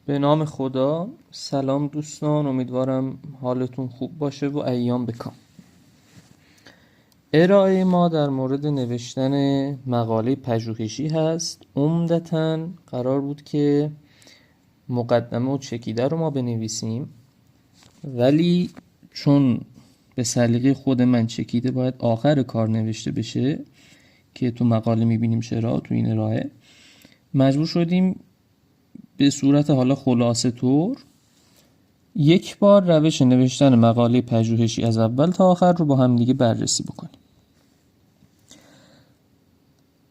به نام خدا. سلام دوستان، امیدوارم حالتون خوب باشه و ایام بکام. ارائه ما در مورد نوشتن مقاله پژوهشی هست. عمدتاً قرار بود که مقدمه و چکیده رو ما بنویسیم، ولی چون به سلیقه خود من چکیده باید آخر کار نوشته بشه که تو مقاله میبینیم چرا تو این ارائه، مجبور شدیم به صورت حالا خلاصه طور یک بار روش نوشتن مقاله پژوهشی از اول تا آخر رو با هم دیگه بررسی بکنیم.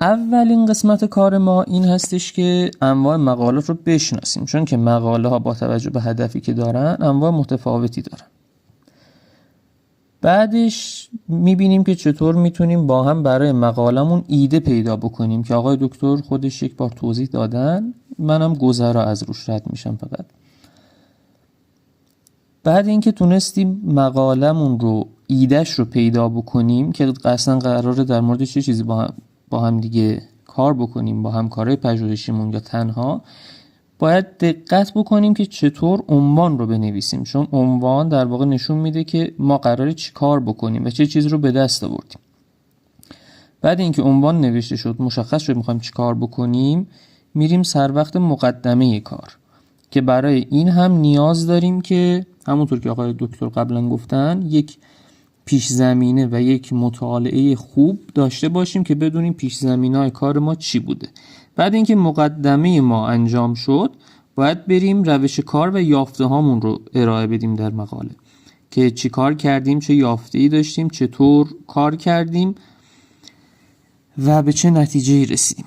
اولین قسمت کار ما این هستش که انواع مقالات رو بشناسیم، چون که مقاله ها با توجه به هدفی که دارن انواع متفاوتی دارن. بعدش میبینیم که چطور میتونیم با هم برای مقالمون ایده پیدا بکنیم که آقای دکتر خودش یک بار توضیح دادن، منم گذرا از روش رد میشم فقط. بعد اینکه تونستیم مقالمون رو ایدهش رو پیدا بکنیم که اصلا قراره در مورد چه چیزی با هم دیگه کار بکنیم، با همکارای پژوهشیمون یا تنها، باید دقت بکنیم که چطور عنوان رو بنویسیم، چون عنوان در واقع نشون میده که ما قراره چی کار بکنیم و چه چیز رو به دست آوردیم. بعد اینکه عنوان نوشته شد، مشخص شد میخوایم چی کار بکنیم، میریم سر وقت مقدمه کار که برای این هم نیاز داریم که همونطور که آقای دکتر قبلا گفتن یک پیش زمینه و یک مطالعه خوب داشته باشیم که بدونیم پیش زمینه‌های کار ما چی بوده. بعد اینکه مقدمه ما انجام شد، باید بریم روش کار و یافته هامون رو ارائه بدیم در مقاله که چی کار کردیم، چه یافته‌ای داشتیم، چطور کار کردیم و به چه نتیجه‌ای رسیدیم.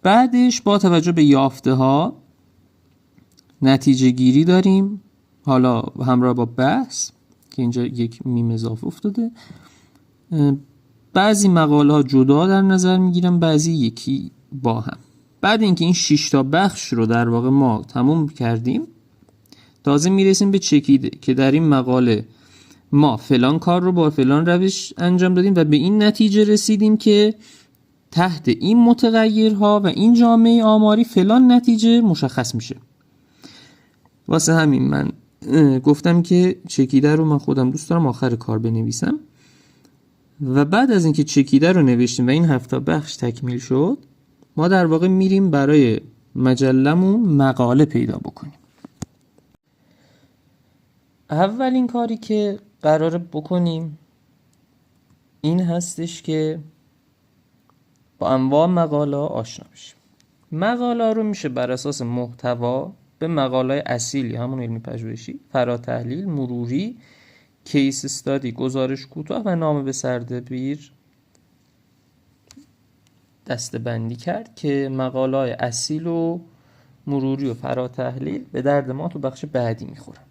بعدش با توجه به یافته ها نتیجه گیری داریم، حالا همراه با بحث که اینجا یک میم اضافه افتاده. بعضی مقاله ها جدا در نظر میگیرن، بعضی یکی با هم. بعد اینکه این 6 تا بخش رو در واقع ما تموم کردیم، تازه میرسیم به چکیده که در این مقاله ما فلان کار رو با فلان روش انجام دادیم و به این نتیجه رسیدیم که تحت این متغیرها و این جامعه آماری فلان نتیجه مشخص میشه. واسه همین من گفتم که چکیده رو من خودم دوست دارم آخر کار بنویسم. و بعد از اینکه چکیده رو نوشتیم و این 7 تا بخش تکمیل شد، ما در واقع میریم برای مجلمون مقاله پیدا بکنیم. اولین کاری که قراره بکنیم این هستش که با انواع مقاله آشنا بشیم. مقاله رو میشه بر اساس محتوا به مقاله اصیلی، همون علمی پژوهشی، فراتحلیل، مروری، کیس استادی، گزارش کوتاه و نامه به سردبیر دسته بندی کرد که مقاله اصیل و مروری و فراتحلیل به درد ما تو بخش بعدی میخورن.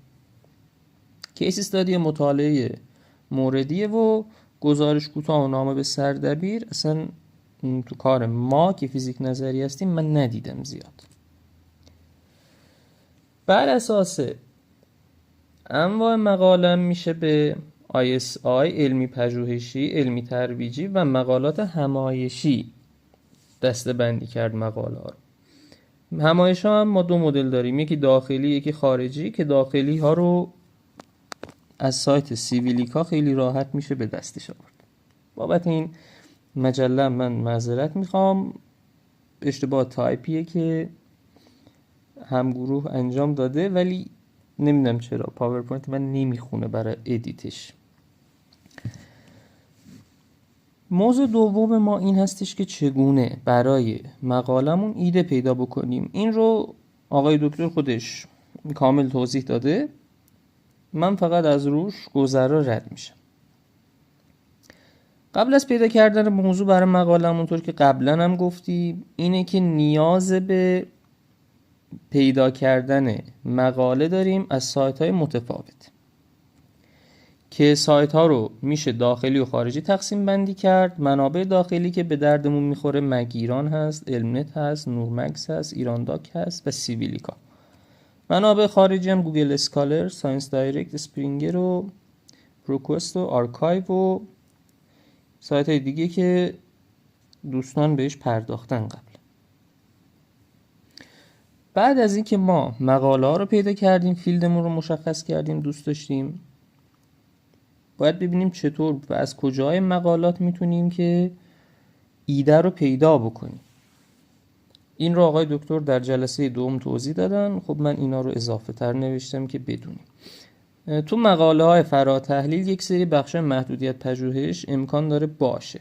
کیس استادی مطالعه موردیه و گزارش کوتاه و نامه به سردبیر اصلا تو کار ما که فیزیک نظری هستیم من ندیدم زیاد. بر اساس انواع مقاله میشه به ISI، علمی پژوهشی، علمی ترویجی و مقالات همایشی دسته بندی کرد مقاله ها رو. همایش ها هم ما 2 مدل داریم، یکی داخلی یکی خارجی، که داخلی ها رو از سایت سیویلیکا خیلی راحت میشه به دستش آورد. بابت این مجله من معذرت میخوام، اشتباه تایپیه که همگروه انجام داده، ولی نمیدونم چرا پاورپوینت من نمیخونه برای ادیتش. موضوع دوم ما این هستش که چگونه برای مقالمون ایده پیدا بکنیم. این رو آقای دکتر خودش کامل توضیح داده، من فقط از روش گذرا رد میشم. قبل از پیدا کردن موضوع برای مقالمون، طور که قبلا هم گفتیم، اینه که نیاز به پیدا کردن مقاله داریم از سایت های متفاوت که سایت ها رو میشه داخلی و خارجی تقسیم بندی کرد. منابع داخلی که به دردمون میخوره مگیران هست، علمنت هست، نورمکس هست، ایرانداک هست و سیویلیکا. منابع خارجی هم گوگل اسکالر، ساینس دایرکت، اسپرینگر و پروکوست و آرکایو و سایت های دیگه که دوستان بهش پرداختن قبل. بعد از اینکه ما مقاله ها رو پیدا کردیم، فیلدمون رو مشخص کردیم، دوست داشتیم، باید ببینیم چطور و از کجای مقالات میتونیم که ایده رو پیدا بکنیم. این رو آقای دکتر در جلسه دوم توضیح دادن. خب من اینا رو اضافه تر نوشتم که بدونیم. تو مقاله های فراتحلیل یک سری بخش محدودیت پژوهش امکان داره باشه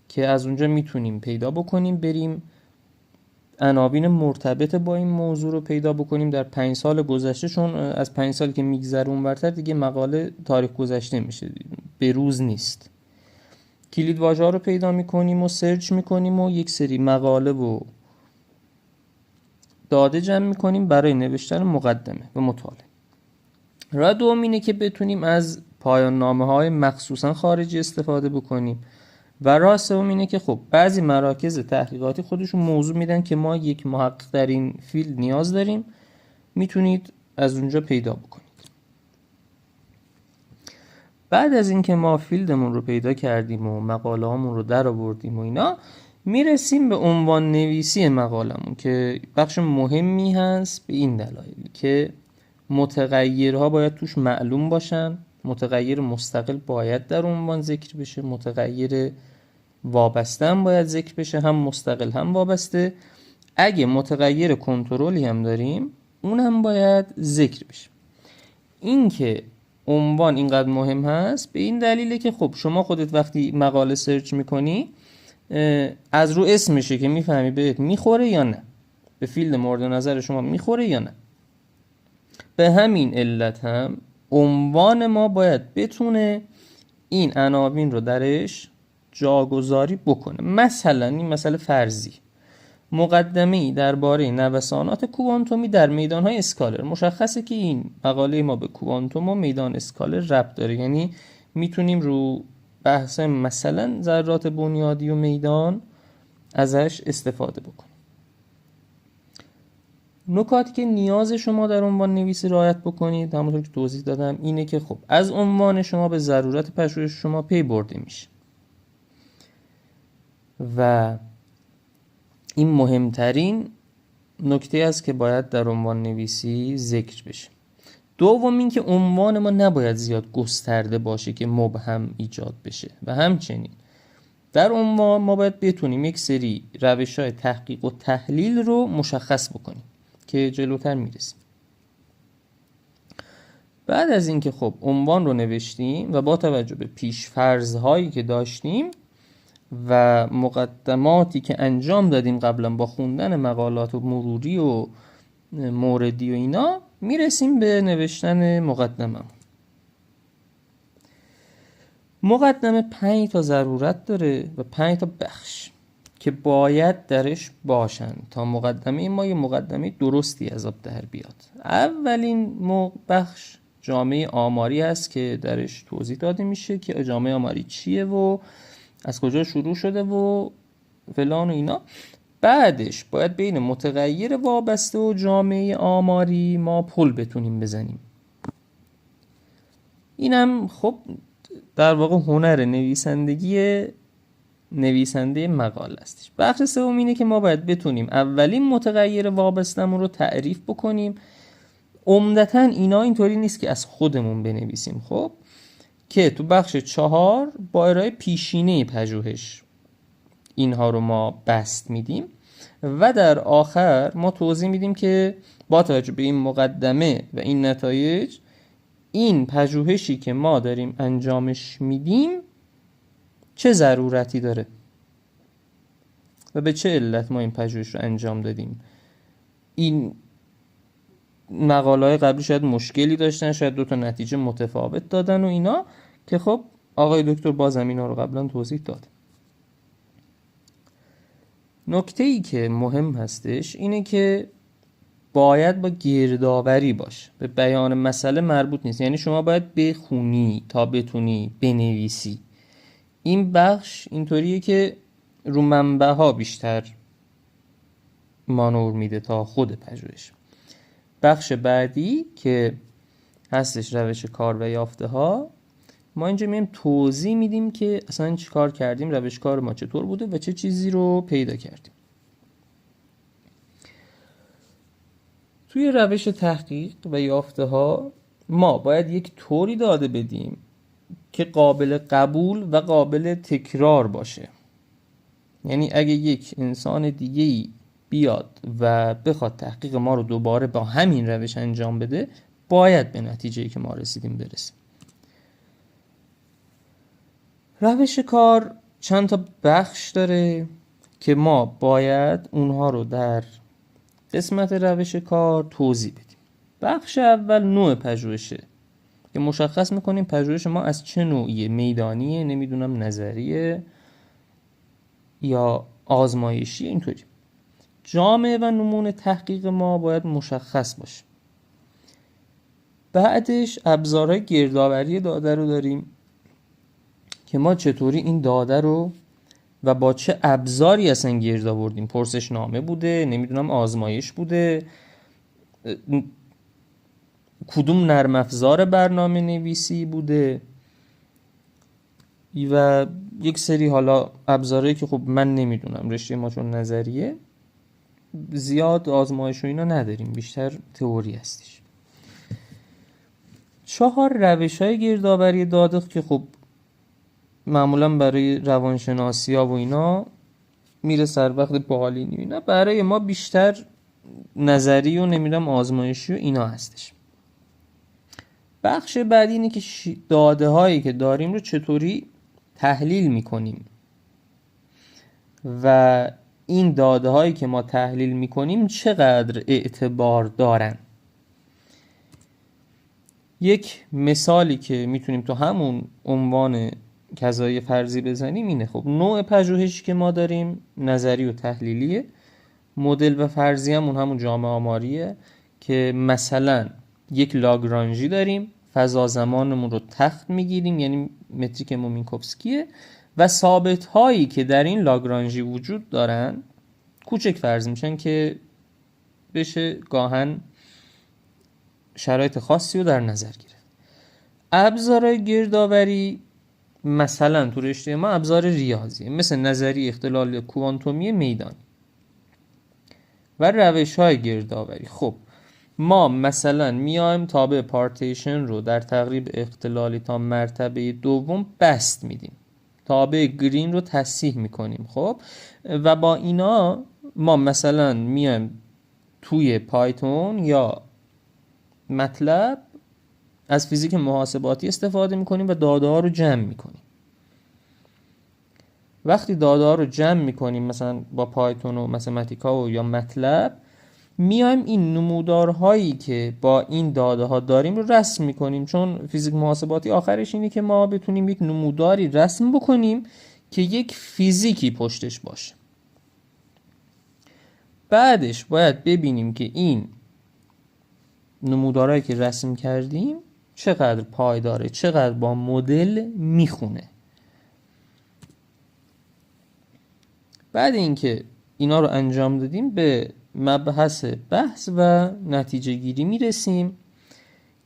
که از اونجا میتونیم پیدا بکنیم، بریم عناوین مرتبط با این موضوع رو پیدا بکنیم در 5 سال گذشته، چون از 5 سال که میگذره اونورتر دیگه مقاله تاریخ گذشته میشه، به روز نیست. کلید واژه‌ها رو پیدا میکنیم و سرچ میکنیم و یک سری مقاله و داده جمع میکنیم برای نوشتن مقدمه و مطالعه. راه دوم اینه که بتونیم از پایان نامه‌های مخصوصا خارجی استفاده بکنیم و راه سوم اینه که خب بعضی مراکز تحقیقاتی خودشون موضوع میدن که ما یک محقق در این فیلد نیاز داریم، میتونید از اونجا پیدا بکنید. بعد از اینکه ما فیلدمون رو پیدا کردیم و مقاله هامون رو در آوردیم و اینا، میرسیم به عنوان نویسی مقالمون که بخش مهمی هست به این دلایل که متغیرها باید توش معلوم باشن. متغیر مستقل باید در عنوان ذکر بشه، متغیر وابسته هم باید ذکر بشه، هم مستقل هم وابسته. اگه متغیر کنترلی هم داریم اون هم باید ذکر بشه. این که عنوان اینقدر مهم هست به این دلیله که خب شما خودت وقتی مقاله سرچ میکنی از رو اسمشه که میفهمی بهت میخوره یا نه، به فیلد مورد نظر شما میخوره یا نه. به همین علت هم عنوان ما باید بتونه این عناوین رو درش جاگذاری بکنه. مثلا این مسئله فرضی، مقدمه‌ای درباره نوسانات کوانتومی در میدان‌های اسکالر. مشخصه که این مقاله ما به کوانتوم و میدان اسکالر ربط داره، یعنی میتونیم رو بحث مثلا ذرات بنیادی و میدان ازش استفاده بکنیم. نکاتی که نیاز شما در عنوان نویسی رعایت بکنید همونطور که توضیح دادم اینه که خب از عنوان شما به ضرورت پژوهش شما پی برده میشه و این مهمترین نکته است که باید در عنوان نویسی ذکر بشه. دوم این که عنوان ما نباید زیاد گسترده باشه که مبهم ایجاد بشه و همچنین در عنوان ما باید بتونیم یک سری روش‌های تحقیق و تحلیل رو مشخص بکنیم که جلوتر میرسیم. بعد از اینکه خب عنوان رو نوشتیم و با توجه به پیش‌فرض‌هایی که داشتیم و مقدماتی که انجام دادیم قبلا با خوندن مقالات و مروری و موردی و اینا، میرسیم به نوشتن مقدمه. مقدمه 5 تا ضرورت داره و 5 تا بخش که باید درش باشن تا مقدمه ما یه مقدمه درستی از آب در بیاد. اولین بخش جامعه آماری هست که درش توضیح داده میشه که جامعه آماری چیه و از کجا شروع شده و فلان و اینا. بعدش باید بین متغیر وابسته و جامعه آماری ما پل بتونیم بزنیم. اینم خب در واقع هنر نویسنده مقاله است. بخش سوم اینه که ما باید بتونیم اولین متغیر وابسته‌مون رو تعریف بکنیم. عمدتاً اینا اینطوری نیست که از خودمون بنویسیم، خب که تو بخش 4 با ارائه پیشینه پژوهش اینها رو ما بست میدیم و در آخر ما توضیح میدیم که با توجه به این مقدمه و این نتایج این پژوهشی که ما داریم انجامش میدیم چه ضرورتی داره و به چه علت ما این پژوهش رو انجام دادیم. این مقاله‌های قبلی شاید مشکلی داشتن، شاید 2 تا نتیجه متفاوت دادن و اینا که خب آقای دکتر بازم اینا رو قبلا توضیح داد. نکته‌ای که مهم هستش اینه که باید با گردآوری باشه، به بیان مسئله مربوط نیست. یعنی شما باید بخونی تا بتونی بنویسی. این بخش اینطوریه که رو منبع‌ها بیشتر مانور میده تا خود پژوهش. بخش بعدی که هستش روش کار و یافته ها، ما اینجا میایم توضیح میدیم که اصلا چی کار کردیم، روش کار ما چطور بوده و چه چیزی رو پیدا کردیم. توی روش تحقیق و یافته ها ما باید یک طوری داده بدیم که قابل قبول و قابل تکرار باشه. یعنی اگه یک انسان دیگه‌ای بیاد و بخواد تحقیق ما رو دوباره با همین روش انجام بده، باید به نتیجه‌ای که ما رسیدیم برسیم. روش کار چند تا بخش داره که ما باید اونها رو در قسمت روش کار توضیح بدیم. بخش اول نوع پژوهشه که مشخص میکنیم پژوهش ما از چه نوعیه، میدانیه، نمیدونم نظریه یا آزمایشی. اینطوری جامعه و نمون تحقیق ما باید مشخص باشه. بعدش ابزارهای گردآوری داده رو داریم که ما چطوری این داده رو و با چه ابزاری اصلا گرد آوردیم. پرسشنامه بوده، نمیدونم آزمایش بوده، کدوم نرم افزار برنامه نویسی بوده و یک سری حالا ابزاری که خب من نمیدونم، رشته ما چون نظریه زیاد آزمایش و اینا نداریم، بیشتر تئوری هستش. 4 روش‌های گردآوری داده که خب معمولا برای روانشناسی ها و اینا میره سر وقت بالینی، اینا برای ما بیشتر نظری و نمیدونم آزمایشی و اینا هستش. بخش بعدی اینه که داده هایی که داریم رو چطوری تحلیل میکنیم و این داده هایی که ما تحلیل میکنیم چقدر اعتبار دارن. یک مثالی که میتونیم تو همون عنوان کذایی فرضی بزنیم اینه، خب نوع پژوهشی که ما داریم نظری و تحلیلیه. مدل و فرضی همون جامعه آماریه که مثلا یک لاگرانژی داریم، فضا زمانمون رو تخت میگیریم، یعنی متریک مومینکوفسکیه و ثابت هایی که در این لاگرانژی وجود دارن کوچک فرض میشن که بشه گاهن شرایط خاصی رو در نظر گرفت. ابزارهای گردآوری مثلا تو رشته ما ابزار ریاضی مثل نظریه اختلال کوانتومی میدانی و روش‌های گردآوری. خب ما مثلا میایم تابع پارتیشن رو در تقریب اختلالی تا مرتبه دوم بست میدیم، تابع گرین رو تصحیح میکنیم. خب و با اینا ما مثلا میایم توی پایتون یا مطلب از فیزیک محاسباتی استفاده میکنیم و داده ها رو جمع میکنیم. وقتی داده ها رو جمع میکنیم مثلا با پایتون و متماتیکا و یا مطلب، میایم این نمودارهایی که با این داده ها داریم رو رسم میکنیم، چون فیزیک محاسباتی آخرش اینه که ما بتونیم یک نموداری رسم بکنیم که یک فیزیکی پشتش باشه. بعدش باید ببینیم که این نمودارهایی که رسم کردیم چقدر پایداره، چقدر با مدل میخونه. بعد اینکه اینا رو انجام دادیم به مبحث بحث و نتیجه گیری میرسیم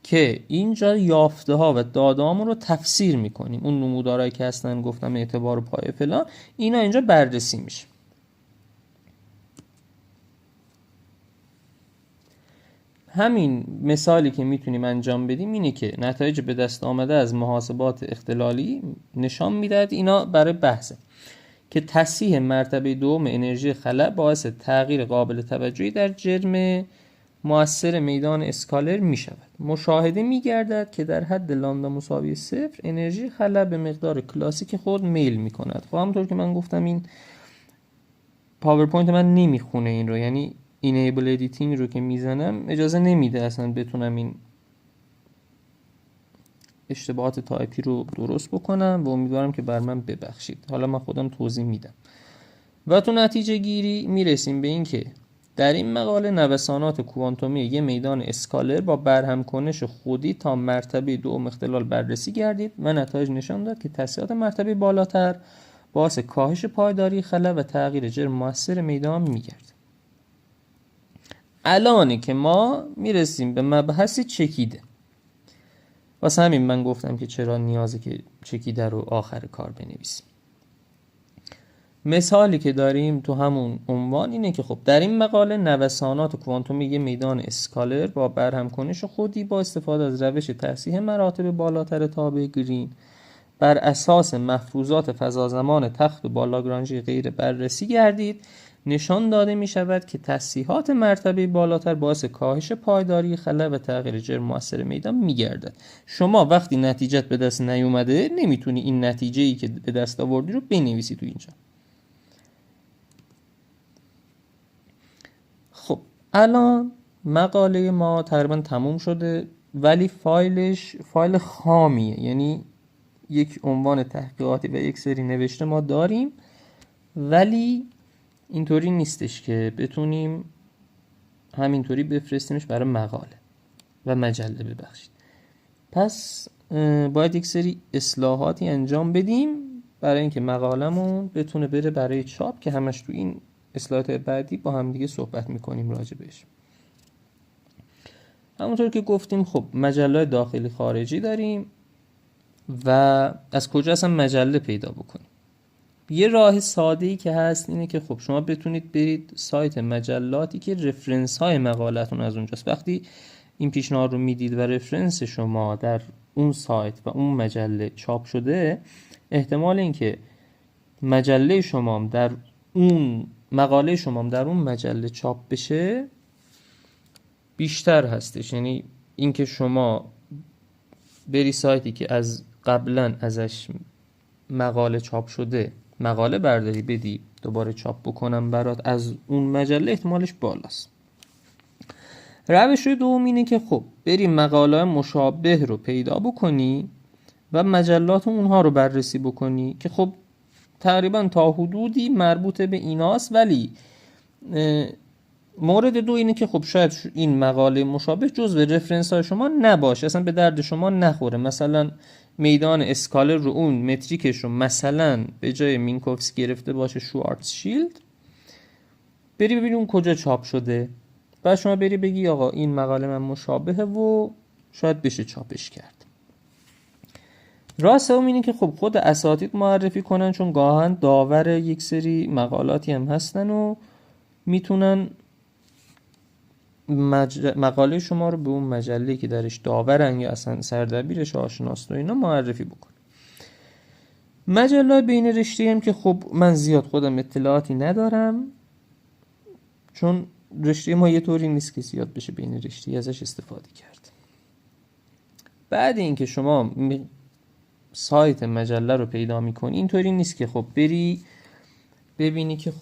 که اینجا یافته ها و داده هامون رو تفسیر میکنیم. اون نمودارهایی که هستن گفتم اعتبار و پایه فلان، اینا اینجا بررسی میشه. همین مثالی که میتونیم انجام بدیم اینه که نتایج به دست آمده از محاسبات اختلالی نشان میدهد اینا برای بحثه که تصحیح مرتبه دوم انرژی خلا باعث تغییر قابل توجهی در جرم مؤثر میدان اسکالر می شود. مشاهده می گردد که در حد لامدا مساوی 0 انرژی خلا به مقدار کلاسیک خود میل می کند. خب همونطور که من گفتم این پاورپوینت من نمیخونه این رو، یعنی اینیبل ادیتینگ رو که میزنم اجازه نمیده اصلا بتونم این اشتباهات تایپی رو درست بکنم و امیدوارم که بر من ببخشید. حالا من خودم توضیح میدم. و تو نتیجه گیری میرسیم به این که در این مقاله نوسانات کوانتومی یه میدان اسکالر با برهم کنش خودی تا مرتبه دوم اختلال بررسی گردید و نتایج نشان داد که تصحیحات مرتبه بالاتر باعث کاهش پایداری خلا و تغییر جرم مؤثر میدان میگرد. الان که ما میرسیم به مبحث چکیده، واسه همین من گفتم که چرا نیازه که چکیده رو آخر کار بنویسیم. مثالی که داریم تو همون عنوان اینه که خب در این مقاله نوسانات کوانتومی یه میدان اسکالر با برهمکنش خودی با استفاده از روش تصحیح مراتب بالاتر تابع گرین بر اساس مفروضات فضازمان تخت با لاگرانژی غیر بررسی گردید نشان داده می شود که تصحیحات مرتبه بالاتر باعث کاهش پایداری خلا و تغییر جرم مؤثر میدان می گردد. شما وقتی نتیجت به دست نیومده نمیتونی این نتیجه‌ای که به دست آوردی رو بنویسی تو اینجا. خب الان مقاله ما تقریبا تموم شده ولی فایل خامیه، یعنی یک عنوان تحقیقاتی و یک سری نوشته ما داریم ولی اینطوری نیستش که بتونیم همینطوری بفرستیمش برای مقاله و مجله ببخشید. پس باید یک سری اصلاحاتی انجام بدیم برای اینکه مقالمون بتونه بره برای چاپ که همش تو این اصلاحات بعدی با هم دیگه صحبت میکنیم راجع بهش. همونطور که گفتیم خب مجله داخلی خارجی داریم و از کجا اصلا مجله پیدا بکنیم. یه راه ساده‌ای که هست اینه که خب شما بتونید برید سایت مجلاتی که رفرنس های مقالتون از اونجاست. وقتی این پیشنهاد رو میدید و رفرنس شما در اون سایت و اون مجله چاپ شده، احتمال اینکه مجله شما در اون مقاله شما در اون مجله چاپ بشه بیشتر هستش. یعنی اینکه شما بری سایتی که از قبلا ازش مقاله چاپ شده مقاله برداری بدی دوباره چاپ بکنم برات از اون مجله، احتمالش بالاست. روش دوم اینه که خب بری مقاله مشابه رو پیدا بکنی و مجلات اونها رو بررسی بکنی که خب تقریبا تا حدودی مربوط به ایناست، ولی مورد دو اینه که خب شاید این مقاله مشابه جزو رفرنس های شما نباشه، اصلا به درد شما نخوره. مثلا میدان اسکالر رو اون متریکش رو مثلا به جای مینکوفسکی گرفته باشه شوارتزشیلد، بری ببینی اون کجا چاپ شده، بعد شما بری بگی آقا این مقاله من مشابهه و شاید بشه چاپش کرد. راست اینه که خب خود اساتید معرفی کنن، چون گاهن داور یک سری مقالاتی هم هستن و میتونن مقاله شما رو به اون مجله که درش داورن یا اصلا سردبیرش آشناست و اینا معرفی بکن. مجله بین رشته هم که خب من زیاد خودم اطلاعاتی ندارم، چون رشته ما یه طوری نیست که زیاد بشه بین رشته ازش استفاده کرد. بعد اینکه شما سایت مجله رو پیدا میکنی، اینطوری نیست که خب بری ببینی که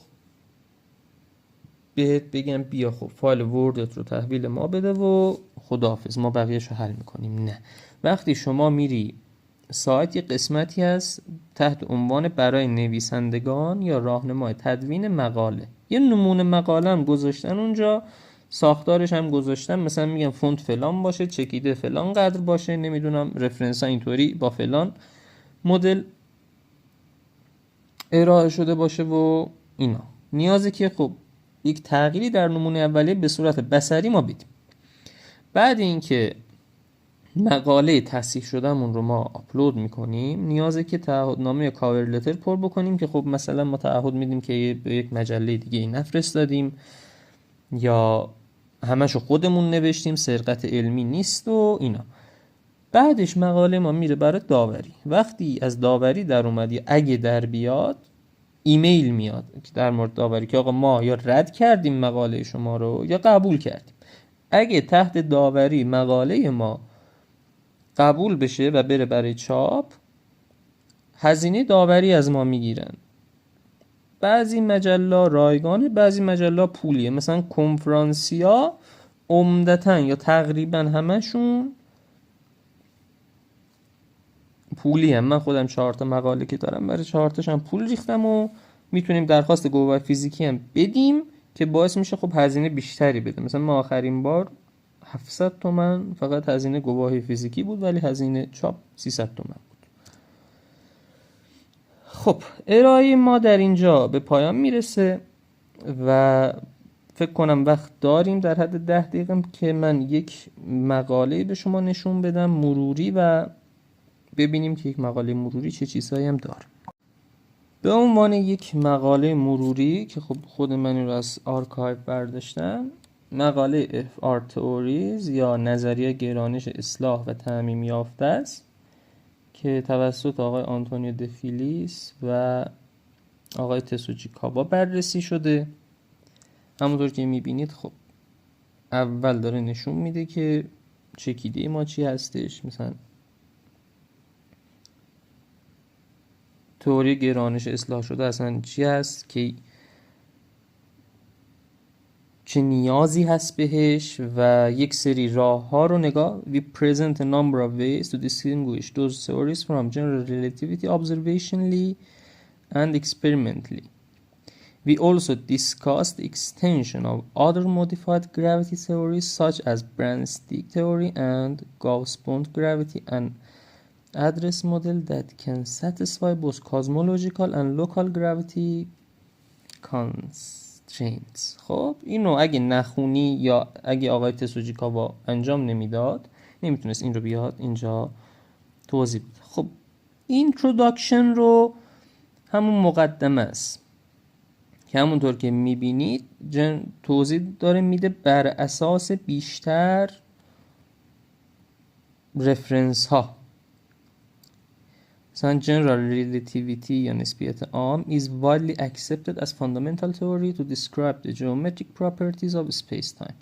بهت بگم بیا خب فایل وردت رو تحویل ما بده و خداحافظ ما بقیه‌اش رو حل میکنیم. نه، وقتی شما میری سایت یه قسمتی هست تحت عنوان برای نویسندگان یا راهنمای تدوین مقاله، یه نمونه مقاله هم گذاشتن اونجا، ساختارش هم گذاشتن، مثلا میگن فونت فلان باشه، چکیده فلان قدر باشه، نمیدونم رفرنس ها اینطوری با فلان مدل ارائه شده باشه و اینا. نیازه که خب یک تغییری در نمونه اولیه به صورت بصری ما بدیم. بعد اینکه مقاله تصحیح شدهمون رو ما آپلود میکنیم، نیازه که تعهدنامه یا کاور لتر پر بکنیم که خب مثلا ما تعهد میدیم که به یک مجله دیگه این نفرستادیم یا همشو خودمون نوشتیم، سرقت علمی نیست و اینا. بعدش مقاله ما میره برای داوری. وقتی از داوری در اومدی، اگه در بیاد ایمیل میاد در مورد داوری که آقا ما یا رد کردیم مقاله شما رو یا قبول کردیم. اگه تحت داوری مقاله ما قبول بشه و بره برای چاپ، هزینه داوری از ما میگیرن. بعضی مجله رایگانه، بعضی مجله پولیه. مثلا کنفرانسیا عمدتاً یا تقریبا همشون پولی هم. من خودم 4 تا مقاله که دارم برای 4 تاش هم پول ریختم و میتونیم درخواست گواه فیزیکی هم بدیم که باعث میشه خب هزینه بیشتری بده. مثلا ما آخرین بار 700 تومن فقط هزینه گواهی فیزیکی بود، ولی هزینه چاپ 300 تومن بود. خب ارائه ما در اینجا به پایان میرسه و فکر کنم وقت داریم در حد 10 دقیقه که من یک مقاله به شما نشون بدم مروری و ببینیم که یک مقاله مروری چه چیزهایی هم داره. به عنوان یک مقاله مروری که خب خود من این رو از آرکایو برداشتم، مقاله FR Theories یا نظریه گرانش اصلاح و تعمیم یافته است که توسط آقای آنتونیو دفیلیس و آقای تسوچی کاوا بررسی شده. همونطور که میبینید خب اول داره نشون میده که چکیده ما چی هستش، مثلا تئوری گرانش اصلاح شده اصلا چی هست، که چه نیازی هست بهش و یک سری راه ها رو نگاه. We present a number of ways to distinguish those theories from general relativity observationally and experimentally. We also discuss the extension of other modified gravity theories such as Brand-Stick theory and Gauss-Bondt gravity and address model that can satisfy both cosmological and local gravity constraints. خب اینو اگه نخونی یا اگه آقای تسوجی کاوا انجام نمیداد نمیتونست این رو بیاد اینجا توضیح بده. خب اینتروداکشن رو همون مقدمه است که همونطور که میبینید توضیح داره میده بر اساس بیشتر رفرنس ها. مثلا general relativity یا نسبیت عام is widely accepted as fundamental theory to describe the geometric properties of space-time.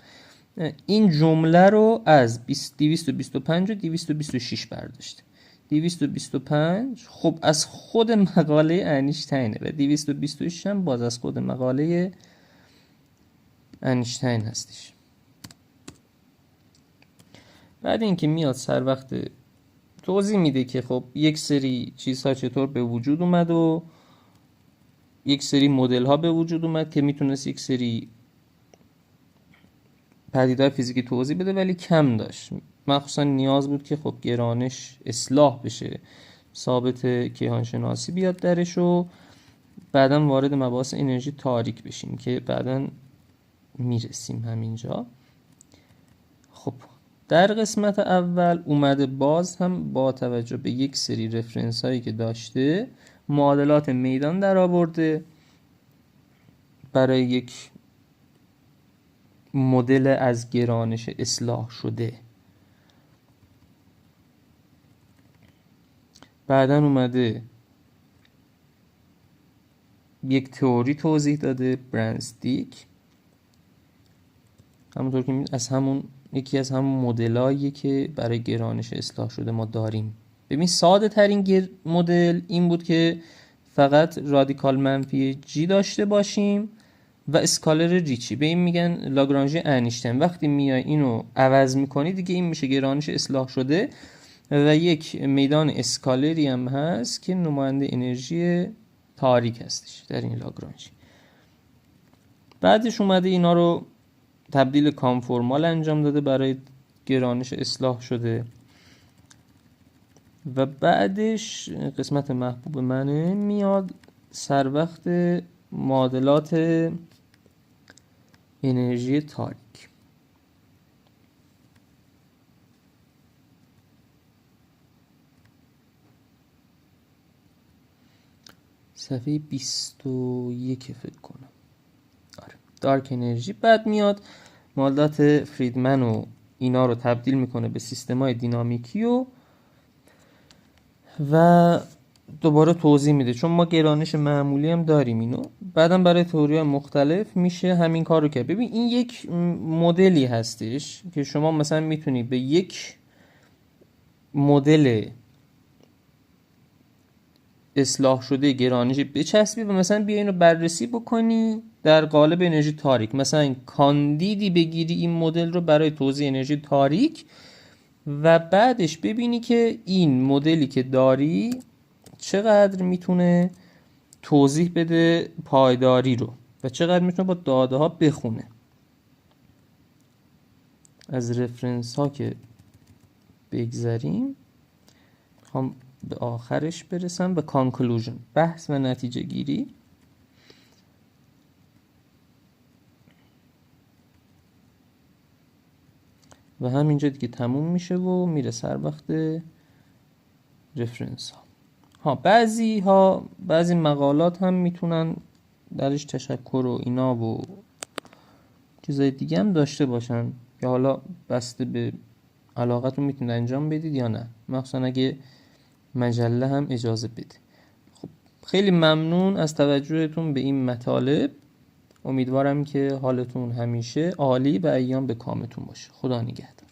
این جمله رو از 225 و 226 برداشته. 225 خب از خود مقاله انیشتینه و 226 هم باز از خود مقاله انیشتین هستش. بعد اینکه میاد سر وقت توضیح میده که خب یک سری چیزها چطور به وجود اومد و یک سری مدل ها به وجود اومد که میتونست یک سری پدیده‌های فیزیکی توضیح بده ولی کم داشت. مخصوصا نیاز بود که خب گرانش اصلاح بشه، ثابت کیهانشناسی بیاد درش و بعدم وارد مباحث انرژی تاریک بشیم که بعداً میرسیم همینجا. خب در قسمت اول اومده باز هم با توجه به یک سری رفرنس هایی که داشته معادلات میدان در آورده برای یک مدل از گرانش اصلاح شده. بعدن اومده یک تئوری توضیح داده، برند-استیک، همونطور که از همون یکی از همون مدلاییه که برای گرانش اصلاح شده ما داریم. ببین ساده ترین مدل این بود که فقط رادیکال منفی جی داشته باشیم و اسکالر ریچی، به این میگن لاگرانژی انیشتین. وقتی میای اینو عوض میکنی دیگه این میشه گرانش اصلاح شده و یک میدان اسکالری هم هست که نماینده انرژی تاریک هستش در این لاگرانژی. بعدش اومده اینا رو تبدیل کانفورمال انجام داده برای گرانش اصلاح شده و بعدش قسمت محبوب منه میاد سر وقت معادلات انرژی تاریک. صفحه 21 فکر کنم. آره دارک انرژی. بعد میاد معادلات فریدمن و اینا رو تبدیل میکنه به سیستم‌های دینامیکی و دوباره توضیح میده، چون ما گرانش معمولی هم داریم اینو. بعدم برای تئوری‌های مختلف میشه همین کار رو کرد. ببین این یک مدلی هستش که شما مثلا میتونی به یک مدل اصلاح شده گرانشی بچسبی و مثلا بیا اینو بررسی بکنی در قالب انرژی تاریک. مثلا کاندیدی بگیری این مدل رو برای توضیح انرژی تاریک و بعدش ببینی که این مدلی که داری چقدر میتونه توضیح بده پایداری رو و چقدر میتونه با داده ها بخونه. از رفرنس ها که بگذریم میخوام به آخرش برسم، به کانکلوژن، بحث و نتیجه گیری. و همینجا دیگه تموم میشه و میره سر وقت رفرنس ها. بعضی مقالات هم میتونن درش تشکر و اینا و چیزای دیگه هم داشته باشن که حالا بسته به علاقتون میتونید انجام بدید یا نه، مخصوصا اگه مجله هم اجازه بده. خب خیلی ممنون از توجهتون به این مطالب. امیدوارم که حالتون همیشه عالی و ایام به کامتون باشه. خدا نگهدار.